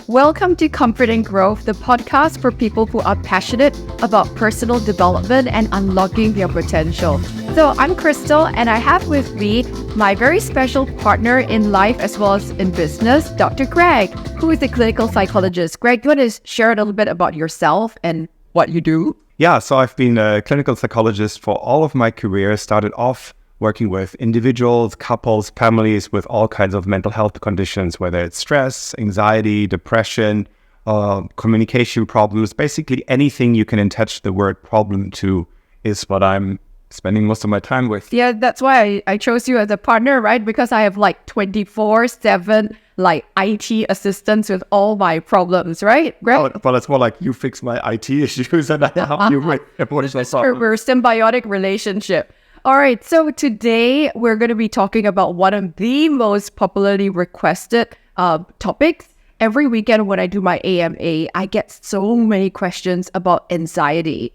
Welcome to Comfort and Growth, the podcast for people who are passionate about personal development and unlocking their potential. So I'm Crystal, and I have with me my very special partner in life as well as in business, Dr. Greg, who is a clinical psychologist. Greg, you want to share a little bit about yourself and what you do? Yeah, so I've been a clinical psychologist for all of my career. Started off working with individuals, couples, families with all kinds of mental health conditions, whether it's stress, anxiety, depression, communication problems. Basically anything you can attach the word problem to is what I'm spending most of my time with. Yeah, that's why I chose you as a partner, right? Because I have like 24/7 like IT assistance with all my problems, right? Greg? Well, it's more like you fix my IT issues and I help you with what is my problem. We're a symbiotic relationship. All right, so today we're going to be talking about one of the most popularly requested topics. Every weekend when I do my AMA, I get so many questions about anxiety.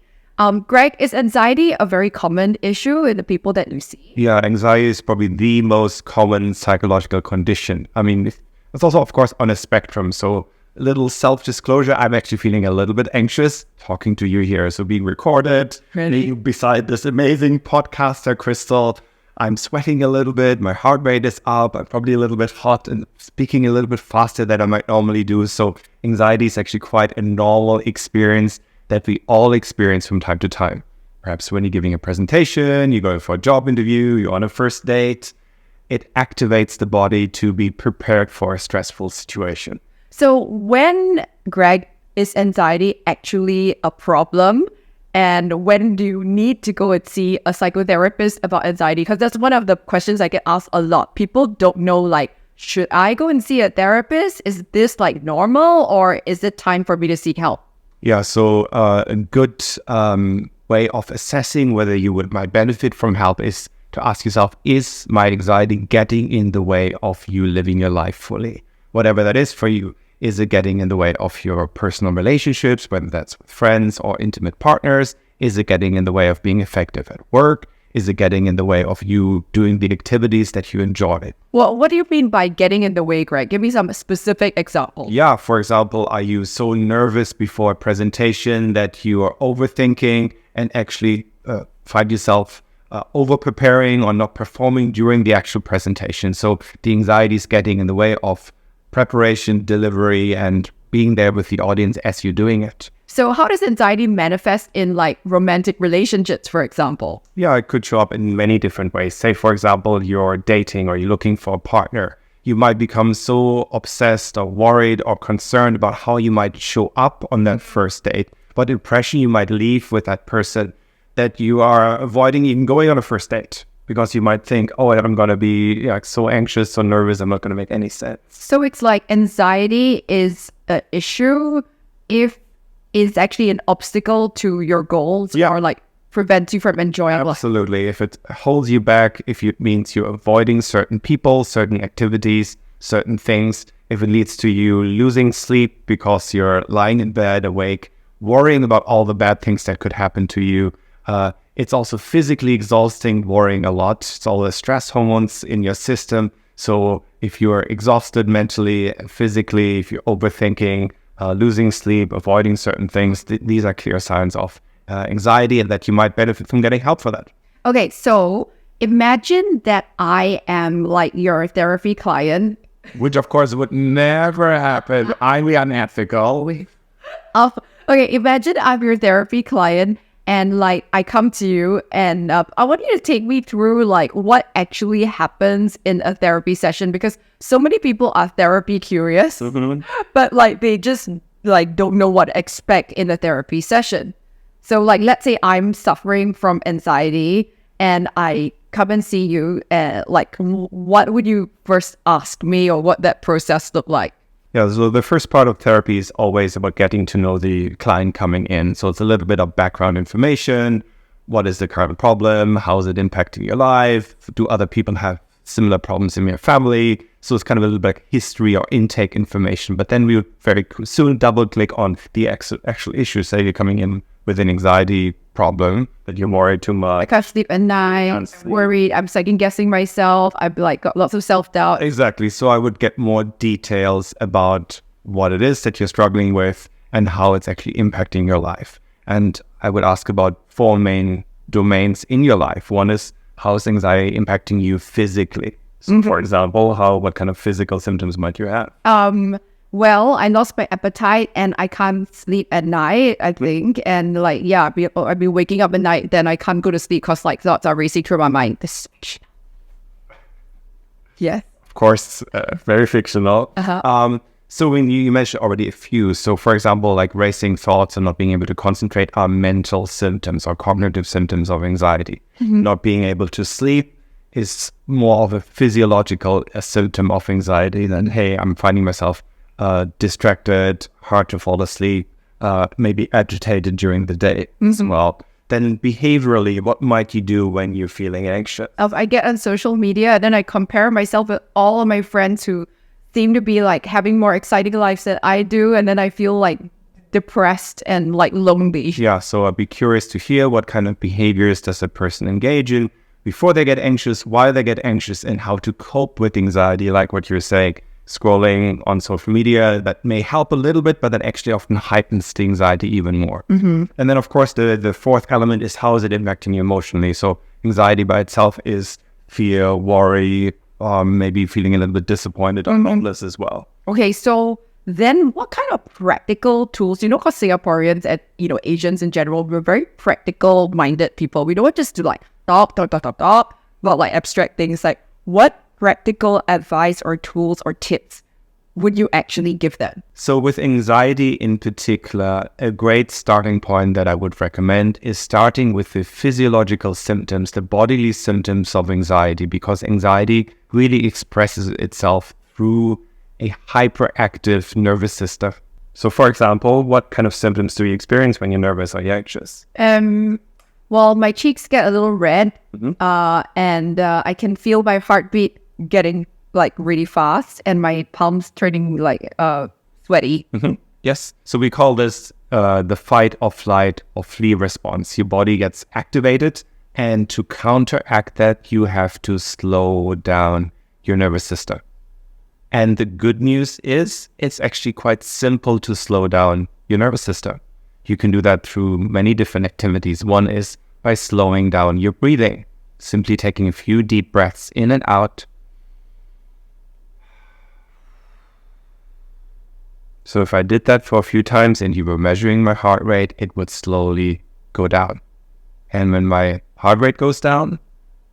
Greg, is anxiety a very common issue in the people that you see? Yeah, anxiety is probably the most common psychological condition. I mean, it's also, of course, on a spectrum. So a little self-disclosure, I'm actually feeling a little bit anxious talking to you here. So being recorded, Really? beside this amazing podcaster, Crystal, I'm sweating a little bit. My heart rate is up. I'm probably a little bit hot and speaking a little bit faster than I might normally do. So anxiety is actually quite a normal experience that we all experience from time to time. Perhaps when you're giving a presentation, you're going for a job interview, you're on a first date, it activates the body to be prepared for a stressful situation. So when, Greg, is anxiety actually a problem? And when do you need to go and see a psychotherapist about anxiety? Because that's one of the questions I get asked a lot. People don't know, like, should I go and see a therapist? Is this like normal, or is it time for me to seek help? Yeah, so a good way of assessing whether you might benefit from help is to ask yourself, is my anxiety getting in the way of you living your life fully? Whatever that is for you. Is it getting in the way of your personal relationships, whether that's with friends or intimate partners? Is it getting in the way of being effective at work? Is it getting in the way of you doing the activities that you enjoy? Well, what do you mean by getting in the way, Greg? Give me some specific examples. Yeah, for example, are you so nervous before a presentation that you are overthinking and actually find yourself over-preparing or not performing during the actual presentation? So the anxiety is getting in the way of preparation, delivery, and being there with the audience as you're doing it. So how does anxiety manifest in like romantic relationships, for example? Yeah, it could show up in many different ways. Say, for example, you're dating or you're looking for a partner. You might become so obsessed or worried or concerned about how you might show up on that first date, what impression you might leave with that person, that you are avoiding even going on a first date. Because you might think, oh, I'm going to be so anxious, so nervous, I'm not going to make any sense. So it's like anxiety is an issue if it's actually an obstacle to your goals or like prevents you from enjoying life. Absolutely. If it holds you back, if it means you're avoiding certain people, certain activities, certain things, if it leads to you losing sleep because you're lying in bed awake, worrying about all the bad things that could happen to you, it's also physically exhausting, worrying a lot. It's all the stress hormones in your system. So if you're exhausted mentally and physically, if you're overthinking, losing sleep, avoiding certain things, these are clear signs of anxiety and that you might benefit from getting help for that. Okay, so imagine that I am like your therapy client. Which, of course, would never happen. Highly unethical. Okay, imagine I'm your therapy client. And like, I come to you and I want you to take me through like what actually happens in a therapy session, because so many people are therapy curious, but like they just like don't know what to expect in a therapy session. So like, let's say I'm suffering from anxiety and I come and see you, like what would you first ask me, or what that process look like? Yeah, so the first part of therapy is always about getting to know the client coming in. So it's a little bit of background information. What is the current problem? How is it impacting your life? Do other people have similar problems in your family? So it's kind of a little bit like history or intake information. But then we'll very soon double click on the actual issues. Say you're coming in with an anxiety problem that you're worried too much. I can't sleep at night, I'm worried, I'm second guessing myself, I've like got lots of self-doubt. Exactly. So I would get more details about what it is that you're struggling with and how it's actually impacting your life. And I would ask about 4 main domains in your life. One is, how is anxiety impacting you physically? So for example, what kind of physical symptoms might you have? Well, I lost my appetite and I can't sleep at night, I think. And like, yeah, I've been waking up at night, then I can't go to sleep because like thoughts are racing through my mind. Yeah. Of course, very fictional. So when you mentioned already a few, so for example, like racing thoughts and not being able to concentrate are mental symptoms or cognitive symptoms of anxiety. Not being able to sleep is more of a physiological symptom of anxiety than, hey, I'm finding myself distracted, hard to fall asleep, maybe agitated during the day as well. Then behaviorally, what might you do when you're feeling anxious? I get on social media and then I compare myself with all of my friends who seem to be like having more exciting lives than I do. And then I feel like depressed and like lonely. Yeah, so I'd be curious to hear what kind of behaviors does a person engage in before they get anxious, why they get anxious, and how to cope with anxiety, like what you're saying. Scrolling on social media, that may help a little bit, but that actually often heightens the anxiety even more. And then, of course, the fourth element is, how is it impacting you emotionally? So anxiety by itself is fear, worry, maybe feeling a little bit disappointed or hopeless as well. Okay, so then what kind of practical tools, because Singaporeans and, Asians in general, we're very practical-minded people. We don't just do like talk, but like abstract things. Like, what practical advice or tools or tips would you actually give them? So with anxiety in particular, a great starting point that I would recommend is starting with the physiological symptoms, the bodily symptoms of anxiety, because anxiety really expresses itself through a hyperactive nervous system. So for example, what kind of symptoms do you experience when you're nervous or you're anxious? Well, my cheeks get a little red, and I can feel my heartbeat getting like really fast and my palms turning like sweaty. Yes. So we call this the fight or flight or flee response. Your body gets activated, and to counteract that, you have to slow down your nervous system. And the good news is it's actually quite simple to slow down your nervous system. You can do that through many different activities. One is by slowing down your breathing, simply taking a few deep breaths in and out. So if I did that for a few times and you were measuring my heart rate, it would slowly go down. And when my heart rate goes down,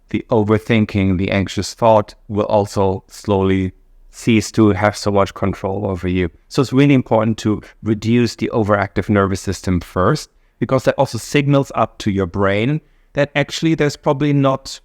the overthinking, the anxious thought will also slowly cease to have so much control over you. So it's really important to reduce the overactive nervous system first, because that also signals up to your brain that actually there's probably not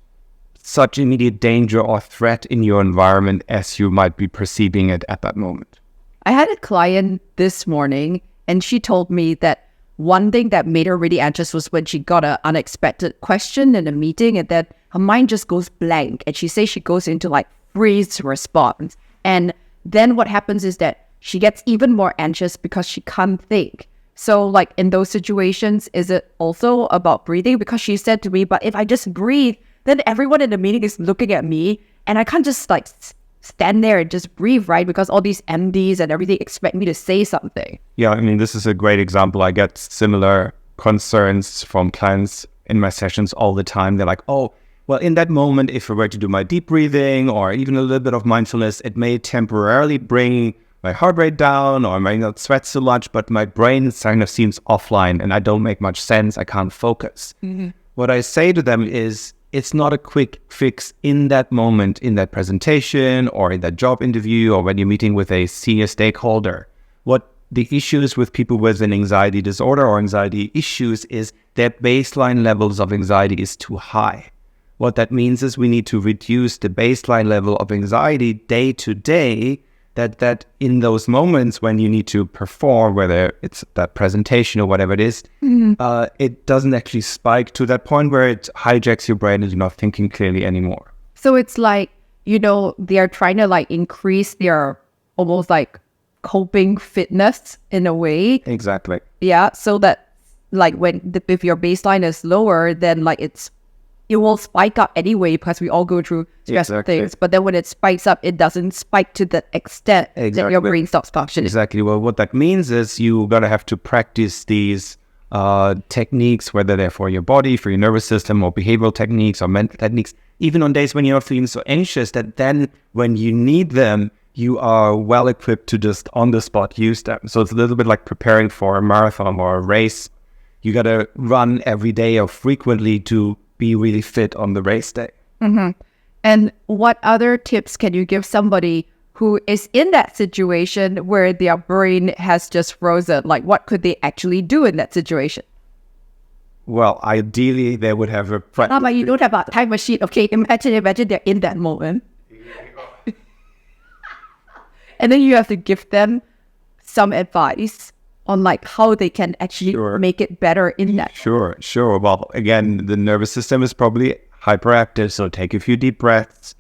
such immediate danger or threat in your environment as you might be perceiving it at that moment. I had a client this morning and she told me that one thing that made her really anxious was when she got an unexpected question in a meeting and then her mind just goes blank. And she says she goes into like freeze response. And then what happens is that she gets even more anxious because she can't think. So like in those situations, is it also about breathing? Because she said to me, but if I just breathe, then everyone in the meeting is looking at me and I can't just like stand there and just breathe, right? Because all these MDs and everything expect me to say something. Yeah, I mean, this is a great example. I get similar concerns from clients in my sessions all the time. They're like, oh, well, in that moment, if I were to do my deep breathing or even a little bit of mindfulness, it may temporarily bring my heart rate down or I may not sweat so much, but my brain kind of seems offline and I don't make much sense. I can't focus. What I say to them is, it's not a quick fix in that moment, in that presentation or in that job interview or when you're meeting with a senior stakeholder. What the issue is with people with an anxiety disorder or anxiety issues is their baseline levels of anxiety is too high. What that means is we need to reduce the baseline level of anxiety day to day, that in those moments when you need to perform, whether it's that presentation or whatever it is, it doesn't actually spike to that point where it hijacks your brain and you're not thinking clearly anymore. So it's like, they're trying to like increase their almost like coping fitness in a way. Exactly. Yeah. So that like if your baseline is lower, then like it's it will spike up anyway because we all go through stressful things. But then when it spikes up, it doesn't spike to the extent that your brain stops functioning. Exactly. Well, what that means is you gotta have to practice these techniques, whether they're for your body, for your nervous system, or behavioral techniques or mental techniques, even on days when you're not feeling so anxious, that then when you need them, you are well equipped to just on the spot use them. So it's a little bit like preparing for a marathon or a race. You got to run every day or frequently to be really fit on the race day. And what other tips can you give somebody who is in that situation where their brain has just frozen? Like, what could they actually do in that situation? Well, ideally, they would have a... But you don't have a time machine. Okay, imagine they're in that moment. And then you have to give them some advice on like how they can actually make it better in that. Sure. Well, again, the nervous system is probably hyperactive, so take a few deep breaths,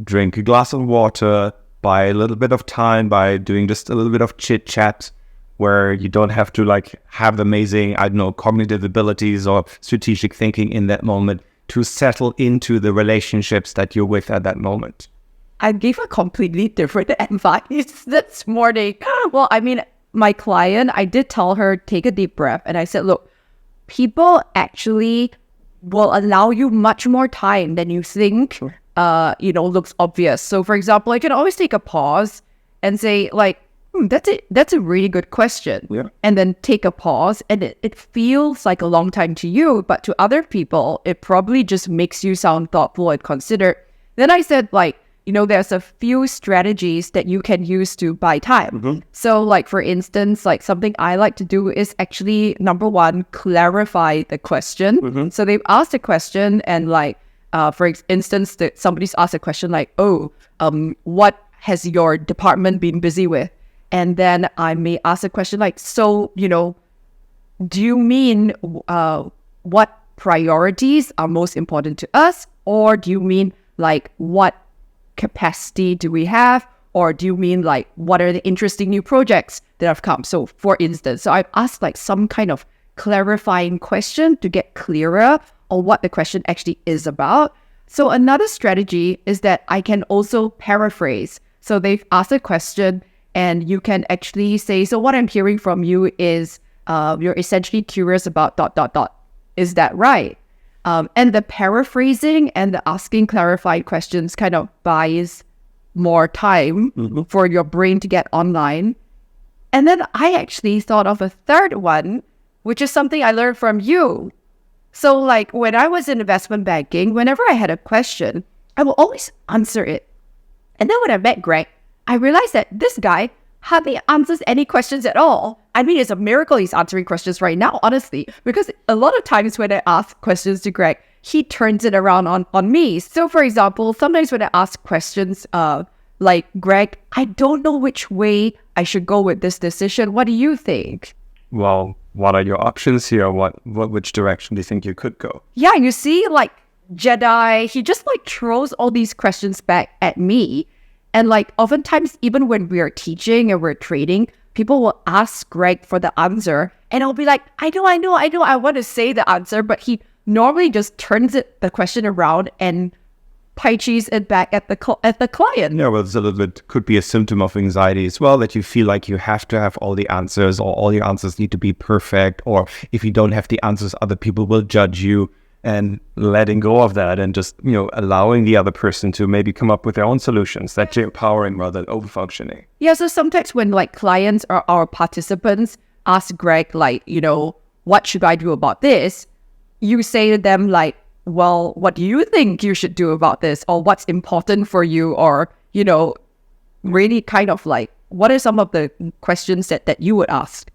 drink a glass of water, buy a little bit of time by doing just a little bit of chit chat where you don't have to like have amazing, cognitive abilities or strategic thinking in that moment to settle into the relationships that you're with at that moment. I gave a completely different advice this morning. Well, I mean, my client, I did tell her, take a deep breath. And I said, look, people actually will allow you much more time than you think, looks obvious. So for example, I can always take a pause and say like, that's a really good question. Yeah. And then take a pause, and it feels like a long time to you, but to other people, it probably just makes you sound thoughtful and considered. Then I said like, there's a few strategies that you can use to buy time. So like, for instance, like something I like to do is actually, number one, clarify the question. So they've asked a question and like, for instance, somebody's asked a question like, what has your department been busy with? And then I may ask a question like, so, do you mean what priorities are most important to us? Or do you mean like what capacity do we have? Or do you mean like what are the interesting new projects that have come? So for instance, so I've asked like some kind of clarifying question to get clearer on what the question actually is about. So another strategy is that I can also paraphrase. So they've asked a question and you can actually say, so what I'm hearing from you is you're essentially curious about ... Is that right? And the paraphrasing and the asking clarifying questions kind of buys more time for your brain to get online. And then I actually thought of a third one, which is something I learned from you. So like when I was in investment banking, whenever I had a question, I will always answer it. And then when I met Greg, I realized that this guy hardly answers any questions at all. I mean, it's a miracle he's answering questions right now, honestly, because a lot of times when I ask questions to Greg, he turns it around on me. So for example, sometimes when I ask questions like, Greg, I don't know which way I should go with this decision. What do you think? Well, what are your options here? Which direction do you think you could go? Yeah, you see, like Jedi, he just like throws all these questions back at me. And like oftentimes, even when we are teaching and we're trading, people will ask Greg for the answer. And I'll be like, I know, I want to say the answer. But he normally just turns the question around and Tai Chi's it back at the client. Yeah, well, it's a little bit, could be a symptom of anxiety as well, that you feel like you have to have all the answers, or all your answers need to be perfect. Or if you don't have the answers, other people will judge you. And letting go of that and just, allowing the other person to maybe come up with their own solutions, that you're empowering rather than over-functioning. Yeah, so sometimes when like clients or our participants ask Greg, like, what should I do about this? You say to them like, well, what do you think you should do about this? Or what's important for you? Or, really kind of like, what are some of the questions that you would ask?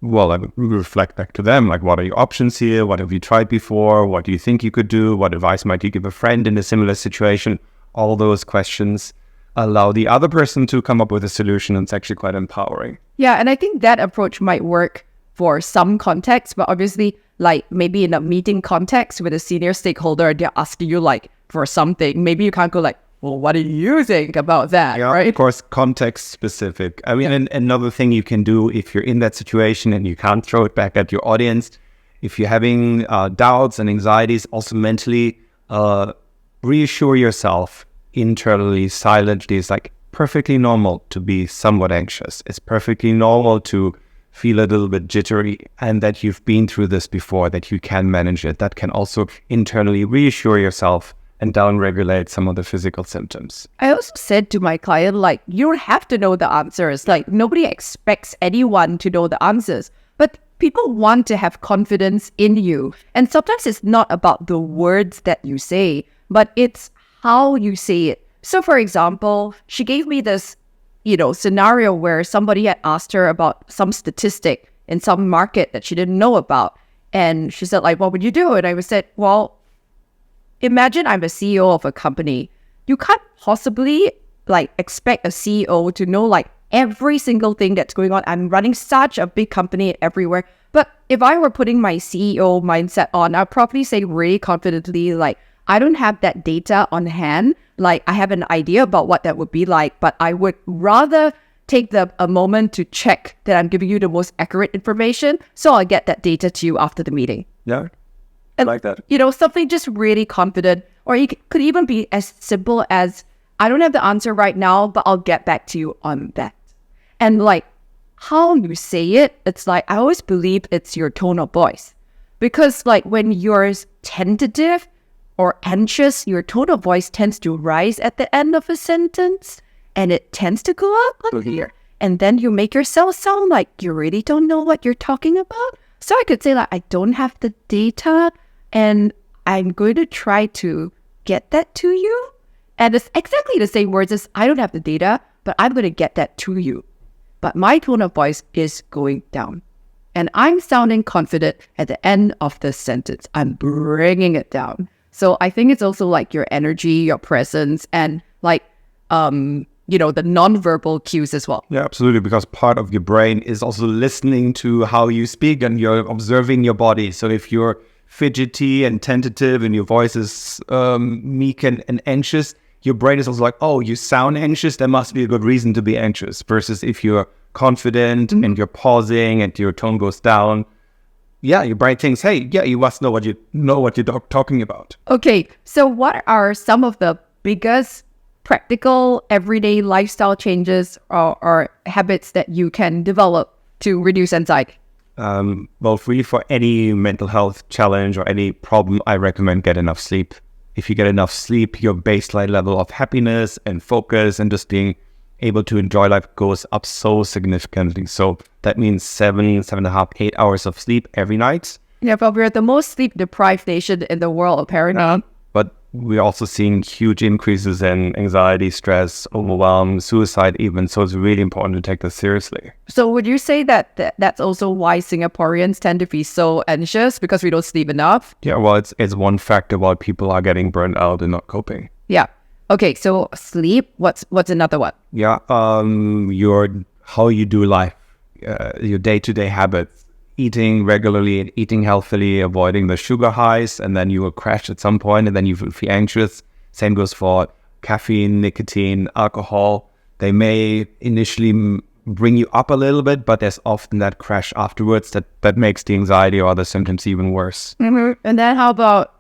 Well, I would reflect back to them, like, what are your options here? What have you tried before? What do you think you could do? What advice might you give a friend in a similar situation? All those questions allow the other person to come up with a solution, and it's actually quite empowering. Yeah, and I think that approach might work for some contexts, but obviously, like maybe in a meeting context with a senior stakeholder, they're asking you like for something. Maybe you can't go like, well, what do you think about that? Yeah, right? Of course, context specific. I mean, and another thing you can do if you're in that situation and you can't throw it back at your audience if you're having doubts and anxieties, also mentally, reassure yourself internally, silently. It's like perfectly normal to be somewhat anxious. It's perfectly normal to feel a little bit jittery, and that you've been through this before, that you can manage it. That can also internally reassure yourself and downregulate some of the physical symptoms. I also said to my client, like, you don't have to know the answers. Like, nobody expects anyone to know the answers, but people want to have confidence in you. And sometimes it's not about the words that you say, but it's how you say it. So for example, she gave me this, scenario where somebody had asked her about some statistic in some market that she didn't know about. And she said, like, what would you do? And I said, well, imagine I'm a CEO of a company. You can't possibly expect a CEO to know every single thing that's going on. I'm running such a big company everywhere. But if I were putting my CEO mindset on, I'd probably say really confidently, I don't have that data on hand. I have an idea about what that would be like, but I would rather take a moment to check that I'm giving you the most accurate information. So I'll get that data to you after the meeting. Yeah, I like that. Something just really confident, or it could even be as simple as, I don't have the answer right now, but I'll get back to you on that. And how you say it, it's I always believe it's your tone of voice. Because when you're tentative or anxious, your tone of voice tends to rise at the end of a sentence, and it tends to go up on here. And then you make yourself sound like you really don't know what you're talking about. So I could say I don't have the data, and I'm going to try to get that to you. And it's exactly the same words as, I don't have the data, but I'm going to get that to you. But my tone of voice is going down. And I'm sounding confident at the end of the sentence. I'm bringing it down. So I think it's also your energy, your presence, and the nonverbal cues as well. Yeah, absolutely. Because part of your brain is also listening to how you speak, and you're observing your body. So if you're fidgety and tentative and your voice is meek and anxious, your brain is also oh, you sound anxious, there must be a good reason to be anxious. Versus if you're confident and you're pausing and your tone goes down, yeah, your brain thinks, hey, yeah, you must know what you're talking about. Okay, so what are some of the biggest practical everyday lifestyle changes or habits that you can develop to reduce anxiety? Well, really for any mental health challenge or any problem, I recommend get enough sleep. If you get enough sleep, your baseline level of happiness and focus and just being able to enjoy life goes up so significantly. So that means 7.5, 8 hours of sleep every night. Yeah, but we're the most sleep-deprived nation in the world, apparently. But we're also seeing huge increases in anxiety, stress, overwhelm, suicide even. So it's really important to take this seriously. So would you say that's also why Singaporeans tend to be so anxious, because we don't sleep enough? Yeah, well, it's one factor why people are getting burned out and not coping. Yeah. Okay, so sleep, what's another one? Yeah, how you do life, your day-to-day habits, eating regularly and eating healthily, avoiding the sugar highs, and then you will crash at some point and then you will feel anxious. Same goes for caffeine, nicotine, alcohol. They may initially bring you up a little bit, but there's often that crash afterwards that makes the anxiety or other symptoms even worse. Mm-hmm. And then how about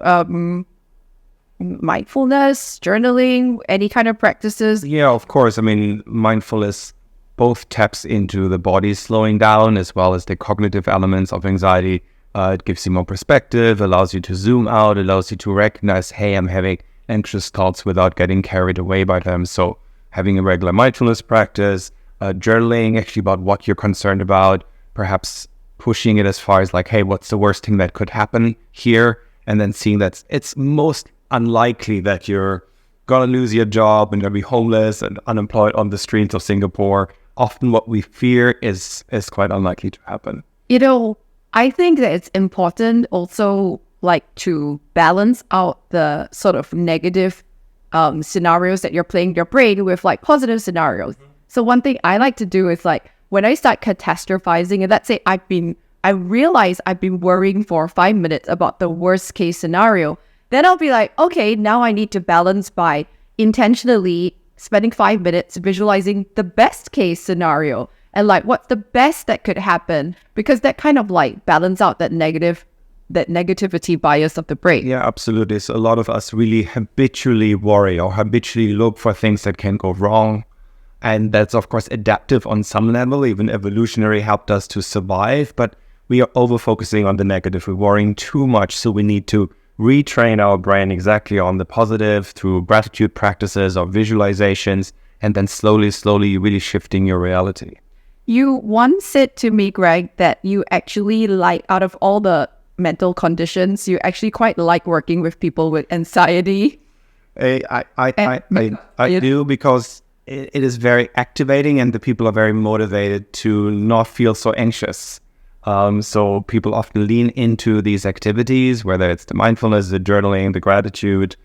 mindfulness, journaling, any kind of practices? Yeah, of course. I mean, mindfulness both taps into the body slowing down as well as the cognitive elements of anxiety. It gives you more perspective, allows you to zoom out, allows you to recognize, hey, I'm having anxious thoughts without getting carried away by them. So having a regular mindfulness practice, journaling actually about what you're concerned about, perhaps pushing it as far as hey, what's the worst thing that could happen here? And then seeing that it's most unlikely that you're gonna lose your job and gonna be homeless and unemployed on the streets of Singapore. Often what we fear is quite unlikely to happen. I think that it's important also to balance out the sort of negative scenarios that you're playing your brain with positive scenarios. So one thing I like to do is when I start catastrophizing, and let's say I realize I've been worrying for 5 minutes about the worst case scenario, then I'll be okay, now I need to balance by intentionally spending 5 minutes visualizing the best case scenario and what's the best that could happen, because that kind of balance out that negative that negativity bias of the brain. Yeah, absolutely. So a lot of us really habitually worry or habitually look for things that can go wrong. And that's, of course, adaptive on some level. Even evolutionary helped us to survive. But we are over-focusing on the negative. We're worrying too much. So we need to retrain our brain exactly on the positive through gratitude practices or visualizations. And then slowly, really shifting your reality. You once said to me, Greg, that you actually like, out of all the mental conditions, you actually quite like working with people with anxiety. I do, because it is very activating and the people are very motivated to not feel so anxious. So people often lean into these activities, whether it's the mindfulness, the journaling, the gratitude,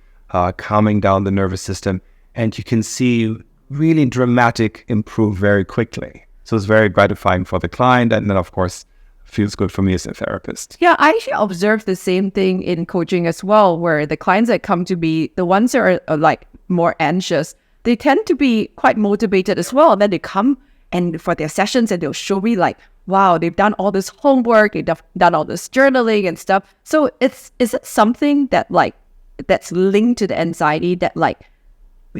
calming down the nervous system, and you can see really dramatic improve very quickly. So it's very gratifying for the client, and then of course feels good for me as a therapist. Yeah, I actually observed the same thing in coaching as well, where the clients that come to me, the ones that are like more anxious, they tend to be quite motivated as well. And then they come and for their sessions and they'll show me like, wow, they've done all this homework, they've done all this journaling and stuff. So is it something that like, that's linked to the anxiety that like,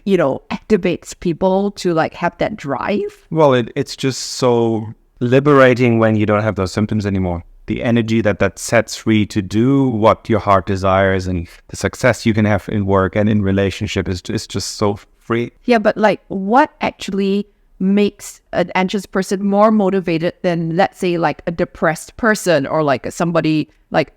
you know, activates people to like have that drive? Well, it's just so liberating when you don't have those symptoms anymore. The energy that sets free to do what your heart desires, and the success you can have in work and in relationship is just so free. Yeah, but like what actually makes an anxious person more motivated than, let's say, like a depressed person, or like somebody like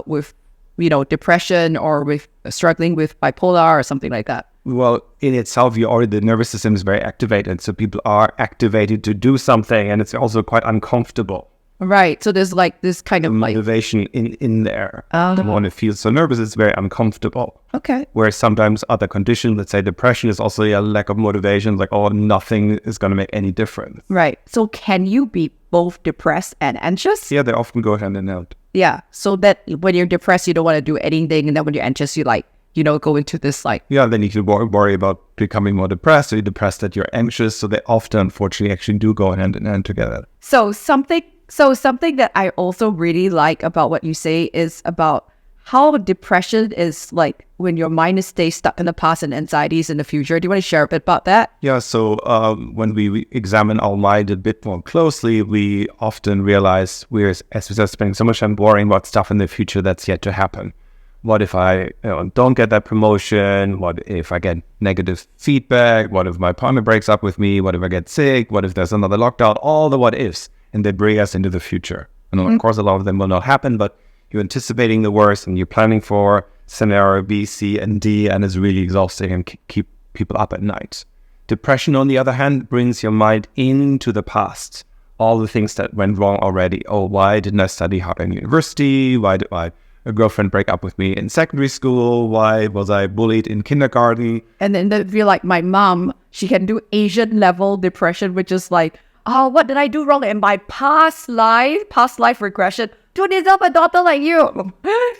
with, you know, depression, or with struggling with bipolar or something like that? Well, in itself, the nervous system is very activated. So people are activated to do something, and it's also quite uncomfortable. Right. So there's like this kind of motivation in there. The one who feels so nervous is very uncomfortable. Okay. Whereas sometimes other conditions, let's say depression, is also a lack of motivation. Like, oh, nothing is going to make any difference. Right. So can you be both depressed and anxious? Yeah, they often go hand in hand. Yeah. So that when you're depressed, you don't want to do anything. And then when you're anxious, you like, you know, go into this like... Yeah, then you can worry about becoming more depressed, or you're depressed that you're anxious. So they often, unfortunately, actually do go hand in hand together. So something that I also really like about what you say is about how depression is like when your mind stays stuck in the past and anxieties in the future. Do you want to share a bit about that? Yeah, so when we examine our mind a bit more closely, we often realize as we start spending so much time worrying about stuff in the future that's yet to happen. What if I don't get that promotion? What if I get negative feedback? What if my partner breaks up with me? What if I get sick? What if there's another lockdown? All the what ifs. And they bring us into the future. And of course, a lot of them will not happen, but you're anticipating the worst and you're planning for scenario B, C, and D, and it's really exhausting and keep people up at night. Depression, on the other hand, brings your mind into the past. All the things that went wrong already. Oh, why didn't I study hard in university? Why did my girlfriend break up with me in secondary school? Why was I bullied in kindergarten? And then they feel like my mom, she can do Asian level depression, which is like, oh, what did I do wrong in my past life regression to deserve a daughter like you?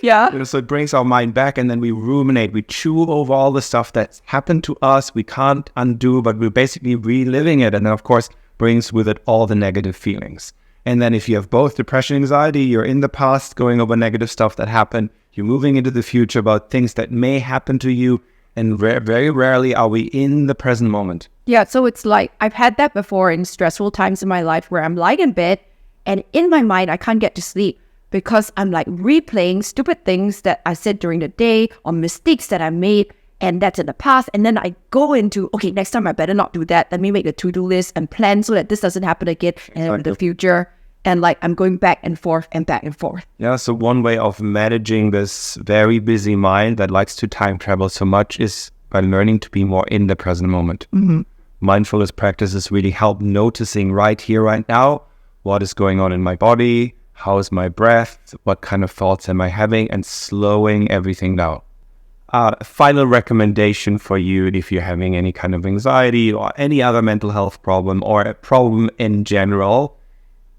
Yeah. So it brings our mind back, and then we ruminate, we chew over all the stuff that's happened to us, we can't undo, but we're basically reliving it. And then, of course, brings with it all the negative feelings. And then if you have both depression and anxiety, you're in the past going over negative stuff that happened, you're moving into the future about things that may happen to you, and very rarely are we in the present moment. Yeah, so it's like, I've had that before in stressful times in my life where I'm lying in bed and in my mind, I can't get to sleep because I'm like replaying stupid things that I said during the day or mistakes that I made, and that's in the past. And then I go into, okay, next time I better not do that. Let me make a to-do list and plan so that this doesn't happen again in the future. And like, I'm going back and forth and back and forth. Yeah, so one way of managing this very busy mind that likes to time travel so much is by learning to be more in the present moment. Mm-hmm. Mindfulness practices really help noticing right here, right now, what is going on in my body, how is my breath, what kind of thoughts am I having, and slowing everything down. Final recommendation for you, if you're having any kind of anxiety or any other mental health problem or a problem in general,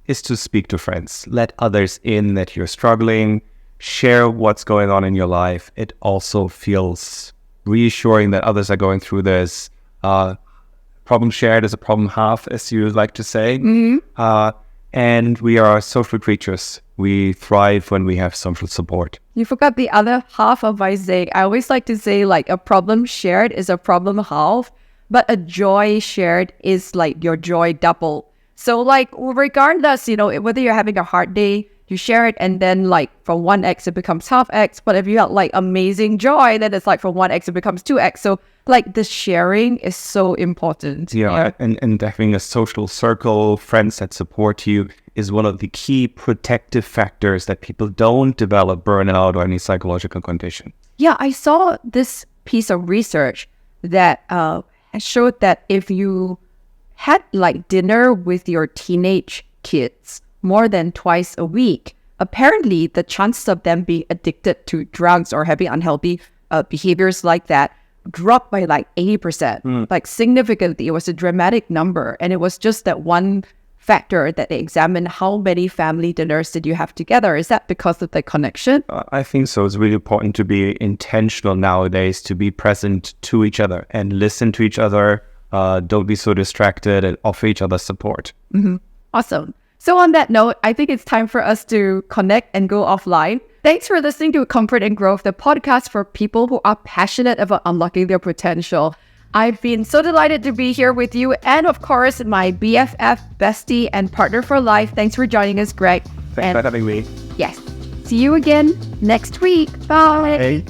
is to speak to friends. Let others in that you're struggling. Share what's going on in your life. It also feels reassuring that others are going through this. Problem shared is a problem half, as you like to say. Mm-hmm. And we are social creatures. We thrive when we have social support. You forgot the other half of my saying. I always like to say like a problem shared is a problem halved, but a joy shared is like your joy double. So like regardless, whether you're having a hard day, you share it and then like from 1x it becomes half x. But if you have like amazing joy, then it's like from 1x it becomes 2x. So like the sharing is so important. Yeah. And having a social circle, friends that support you is one of the key protective factors that people don't develop burnout or any psychological condition. Yeah, I saw this piece of research that showed that if you had like dinner with your teenage kids more than twice a week, apparently the chances of them being addicted to drugs or having unhealthy behaviors like that dropped by like 80%, like significantly. It was a dramatic number. And it was just that one factor that they examined. How many family dinners did you have together? Is that because of the connection? I think so. It's really important to be intentional nowadays, to be present to each other and listen to each other. Don't be so distracted and offer each other support. Mm-hmm. Awesome. So on that note, I think it's time for us to connect and go offline. Thanks for listening to Comfort and Growth, the podcast for people who are passionate about unlocking their potential. I've been so delighted to be here with you. And of course, my BFF, bestie, and partner for life. Thanks for joining us, Greg. Thanks for having me. Yes. See you again next week. Bye. Hey.